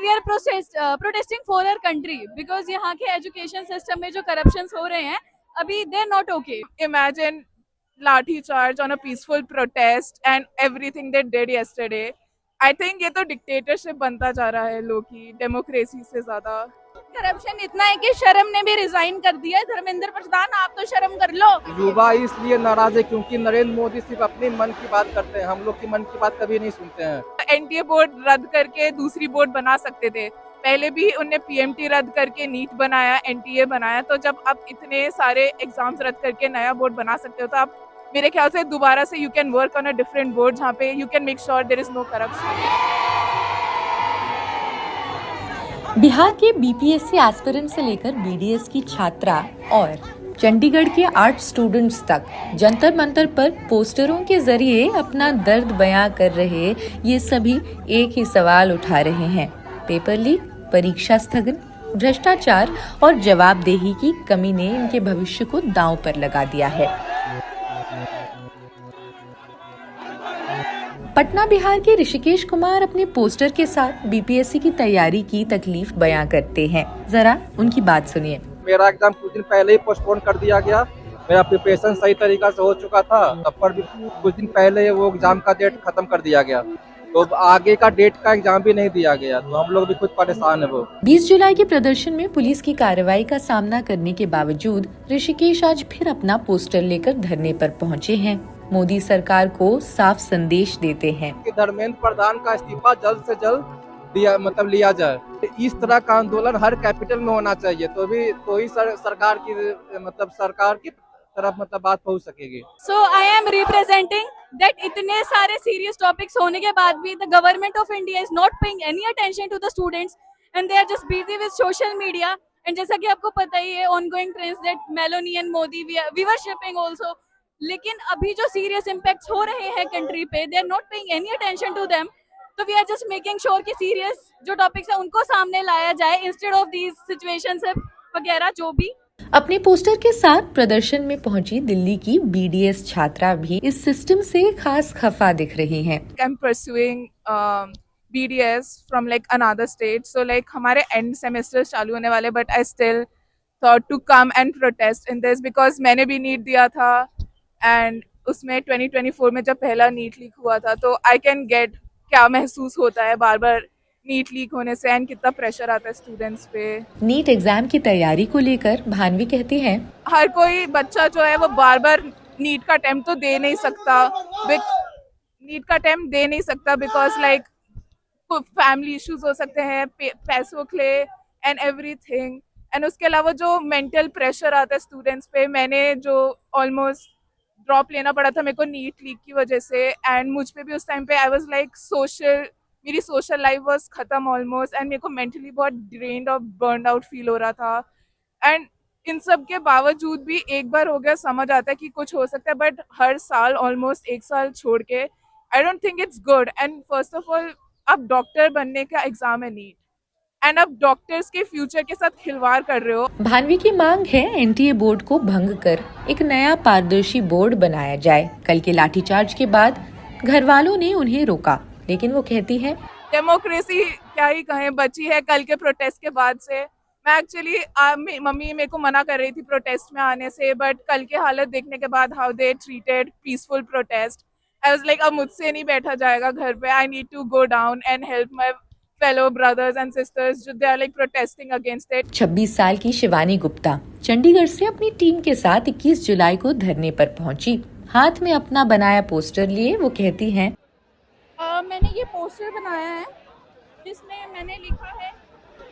We are protesting for our country because यहाँ के education system में जो करप्शन हो रहे हैं अभी they are not okay. Imagine lathi charge on a peaceful protest and everything they did yesterday. I think ये तो डिक्टेटरशिप बनता जा रहा है लोग की डेमोक्रेसी से ज्यादा. करप्शन इतना है कि शर्म ने भी रिजाइन कर दिया है. धर्मेंद्र प्रधान आप तो शर्म कर लो. युवा इसलिए नाराज है क्योंकि नरेंद्र मोदी सिर्फ अपनी मन की बात करते हैं, हम लोग की मन की बात कभी नहीं सुनते हैं. एनटीए बोर्ड रद्द करके दूसरी बोर्ड बना सकते थे. पहले भी उनने पीएमटी रद्द करके नीट बनाया, एनटीए बनाया. तो जब आप इतने सारे एग्जाम्स रद्द करके नया बोर्ड बना सकते हो तो आप मेरे ख्याल से दोबारा से you can work on a different board जहाँ पे you can make sure there is no corruption. Bihar के बीपीएससी एस्पिरेंट से लेकर बीडीएस की छात्रा और चंडीगढ़ के 8 स्टूडेंट्स तक जंतर मंतर पर पोस्टरों के जरिए अपना दर्द बयां कर रहे ये सभी एक ही सवाल उठा रहे हैं. पेपर लीक, परीक्षा स्थगन, भ्रष्टाचार और जवाबदेही की कमी ने इनके भविष्य को दांव पर लगा दिया है. पटना बिहार के ऋषिकेश कुमार अपने पोस्टर के साथ बीपीएससी की तैयारी की तकलीफ बयां करते हैं. जरा उनकी बात सुनिए. मेरा एग्जाम कुछ दिन पहले ही पोस्टपोन कर दिया गया. मेरा प्रिपरेशन सही तरीका से हो चुका था, तब पर भी कुछ दिन पहले वो एग्जाम का डेट खत्म कर दिया गया. तो आगे का डेट का एग्जाम भी नहीं दिया गया, तो हम लोग भी खुद परेशान है. वो 20 जुलाई के प्रदर्शन में पुलिस की कार्रवाई का सामना करने के बावजूद ऋषिकेश आज फिर अपना पोस्टर लेकर धरने पर पहुंचे हैं. मोदी सरकार को साफ संदेश देते हैं कि धर्मेंद्र प्रधान का इस्तीफा जल्द से जल्द लिया जाए. इस तरह का आंदोलन हर कैपिटल में होना चाहिए, तो ही सरकार की तरफ बात पहुंच सकेगी. So I am representing that इतने सारे सीरियस टॉपिक्स होने के बाद भी the government of India is not paying any attention to the students and they are just busy with social media. And जैसा कि आपको पता ही है ongoing trends that Meloni and Modi we were shipping also. लेकिन अभी जो सीरियस इम्पैक्ट्स हो रहे हैं कंट्री पे they are not paying any attention to them. तो we are just making sure कि सीरियस जो टॉपिक्स है उनको सामने लाया जाए इंस्टेड ऑफ दीज सिचुएशंस वगैरह जो भी. अपने पोस्टर के साथ प्रदर्शन में पहुंची दिल्ली की बीडीएस छात्रा भी इस सिस्टम से खास खफा दिख रही हैं. I'm pursuing BDS from like another state, so like हमारे end semesters चालू होने वाले, but I still thought to come and protest in this because मैंने भी नीट दिया था and उसमें 2024 में जब पहला नीट लीक हुआ था तो I can get क्या महसूस होता है बार बार नीट लीक होने से एंड कितना प्रेशर आता है स्टूडेंट्स पे. नीट एग्जाम की तैयारी को लेकर भान्वी कहती हैं, हर कोई बच्चा जो है वो बार बार नीट का अटेम्प्ट तो दे नहीं सकता बिकॉज लाइक फैमिली इश्यूज हो सकते हैं, पैसों के लिए एंड एवरीथिंग. एंड उसके अलावा जो मेंटल प्रेशर आता है स्टूडेंट्स पे, मैंने जो ऑलमोस्ट ड्रॉप लेना पड़ा था मेरे को नीट लीक की वजह से. एंड मुझ पे भी उस टाइम पे आई वाज लाइक मेरी सोशल लाइफ वाज खत्म ऑलमोस्ट एंड मेरे को मेंटली बहुत ड्रेन्ड और बर्न आउट फील हो रहा था. एंड इन सब के बावजूद भी एक बार हो गया समझ आता है कि कुछ हो सकता है, बट हर साल ऑलमोस्ट 1 साल छोड़ के I don't think it's good. And first of all अब डॉक्टर बनने का एग्जाम है नीट एंड अब डॉक्टर्स के फ्यूचर के साथ खिलवाड़ कर रहे हो. भान्वी की मांग है एनटीए बोर्ड को भंग कर एक नया पारदर्शी बोर्ड बनाया जाए. कल के लाठीचार्ज के बाद घर वालों ने उन्हें रोका, लेकिन वो कहती है डेमोक्रेसी क्या ही कहें बची है कल के प्रोटेस्ट के बाद से. मैं एक्चुअली मम्मी मेरे को मना कर रही थी प्रोटेस्ट में आने से, बट कल के हालत देखने के बाद how they treated peaceful protest, I was like अब मुझसे नहीं बैठा जाएगा घर पे. I need to go down and help my fellow brothers and sisters जो they are like protesting against it. 26 साल की शिवानी गुप्ता चंडीगढ़ से अपनी टीम के साथ 21 जुलाई को धरने पर पहुंची. हाथ में अपना बनाया पोस्टर लिए वो कहती हैं, मैंने ये पोस्टर बनाया है जिसमें मैंने लिखा है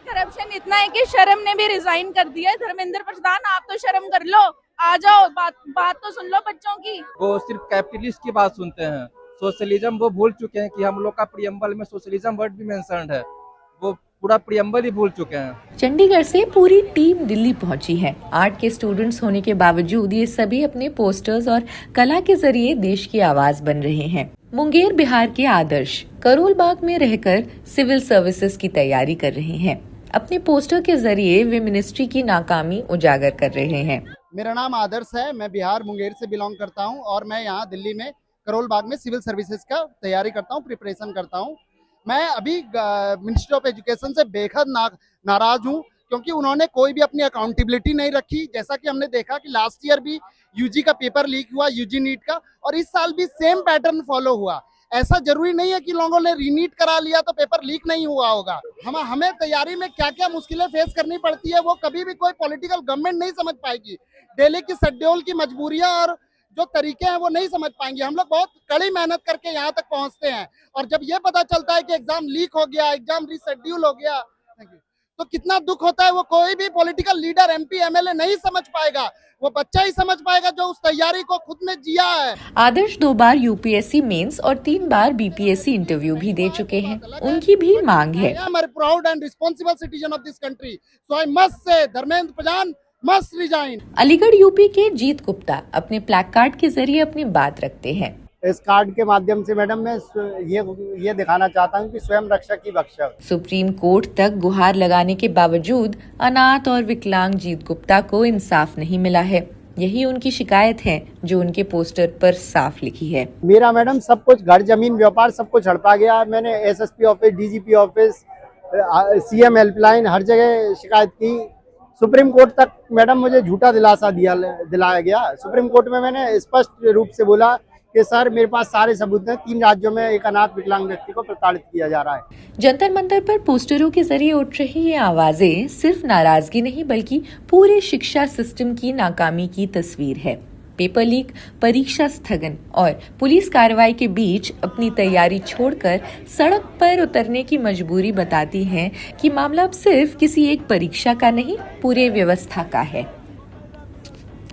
करप्शन इतना है कि शर्म ने भी रिजाइन कर दिया है. धर्मेंद्र प्रधान आप तो शर्म कर लो, आ जाओ, बात तो सुन लो बच्चों की. वो सिर्फ कैपिटलिस्ट की बात सुनते हैं, सोशलिज्म वो भूल चुके हैं कि हम लोग का प्रियम्बल में सोशलिज्म वर्ड भी मेंशन्ड है. वो पूरा प्रियम्बल ही भूल चुके हैं. चंडीगढ़ से पूरी टीम दिल्ली पहुंची है. 8 के स्टूडेंट्स होने के बावजूद ये सभी अपने पोस्टर्स और कला के जरिए देश की आवाज बन रहे हैं. मुंगेर बिहार के आदर्श करोल बाग में रहकर सिविल सर्विसेज की तैयारी कर रहे हैं. अपने पोस्टर के जरिए वे मिनिस्ट्री की नाकामी उजागर कर रहे हैं. मेरा नाम आदर्श है, मैं बिहार मुंगेर से बिलोंग करता हूं और मैं यहाँ दिल्ली में करोल बाग में सिविल सर्विसेज का तैयारी करता हूं, प्रिपरेशन करता हूं. मैं अभी मिनिस्ट्री ऑफ एजुकेशन से बेहद नाराज हूँ, क्योंकि उन्होंने कोई भी अपनी अकाउंटेबिलिटी नहीं रखी। जैसा कि हमने देखा कि लास्ट ईयर भी यूजी का पेपर लीक हुआ, यूजी नीट का, और इस साल भी सेम पैटर्न फॉलो हुआ। ऐसा जरूरी नहीं है कि लोगों ने रीनीट करा लिया तो पेपर लीक नहीं हुआ होगा। हमें तैयारी में क्या क्या मुश्किलें फेस करनी पड़ती है वो कभी भी कोई पॉलिटिकल गवर्नमेंट नहीं समझ पाएगी। दिल्ली की शेड्यूल की मजबूरियां और जो तरीके हैं वो नहीं समझ पाएंगे। हम लोग बहुत कड़ी मेहनत करके यहाँ तक पहुंचते हैं, और जब ये पता चलता है कि एग्जाम लीक हो गया, एग्जाम रीशेड्यूल हो गया, तो कितना दुख होता है। वो कोई भी पॉलिटिकल लीडर, एमपी, एमएलए नहीं समझ पाएगा, वो बच्चा ही समझ पाएगा जो उस तैयारी को खुद ने जिया है। आदर्श 2 बार यूपीएससी मेंस और 3 बार बीपीएससी इंटरव्यू भी दे चुके हैं। उनकी भी मांग है। I am a proud and responsible citizen of this country, so I must say Dharmendra Pradhan must resign। Aligarh UP के जीत गुप्ता अपने प्लैक कार्ड के जरिए अपनी बात रखते हैं। इस कार्ड के माध्यम से मैडम मैं ये दिखाना चाहता हूँ कि स्वयं रक्षक की रक्षक। सुप्रीम कोर्ट तक गुहार लगाने के बावजूद अनाथ और विकलांग जीत गुप्ता को इंसाफ नहीं मिला है। यही उनकी शिकायत है जो उनके पोस्टर पर साफ लिखी है। मेरा मैडम सब कुछ, घर जमीन व्यापार सब कुछ हड़पा गया। मैंने SSP office, DGP office, CM helpline हर जगह शिकायत की। सुप्रीम कोर्ट तक मैडम मुझे झूठा दिलासा दिलाया गया। सुप्रीम कोर्ट में मैंने स्पष्ट रूप से बोला कि सर मेरे पास सारे सबूत हैं, 3 राज्यों में एक अनाथ विकलांग व्यक्ति को प्रताड़ित किया जा रहा है। जंतर मंतर पर पोस्टरों के जरिए उठ रही ये आवाजें सिर्फ नाराजगी नहीं बल्कि पूरे शिक्षा सिस्टम की नाकामी की तस्वीर है। पेपर लीक, परीक्षा स्थगन और पुलिस कार्रवाई के बीच अपनी तैयारी छोड़कर सड़क पर उतरने की मजबूरी बताती है कि मामला अब सिर्फ किसी एक परीक्षा का नहीं, पूरे व्यवस्था का है।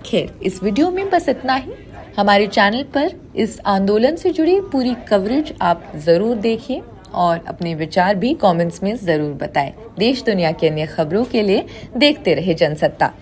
खैर, इस वीडियो में बस इतना ही। हमारे चैनल पर इस आंदोलन से जुड़ी पूरी कवरेज आप जरूर देखिए और अपने विचार भी कमेंट्स में जरूर बताएं। देश दुनिया की अन्य खबरों के लिए देखते रहे जनसत्ता।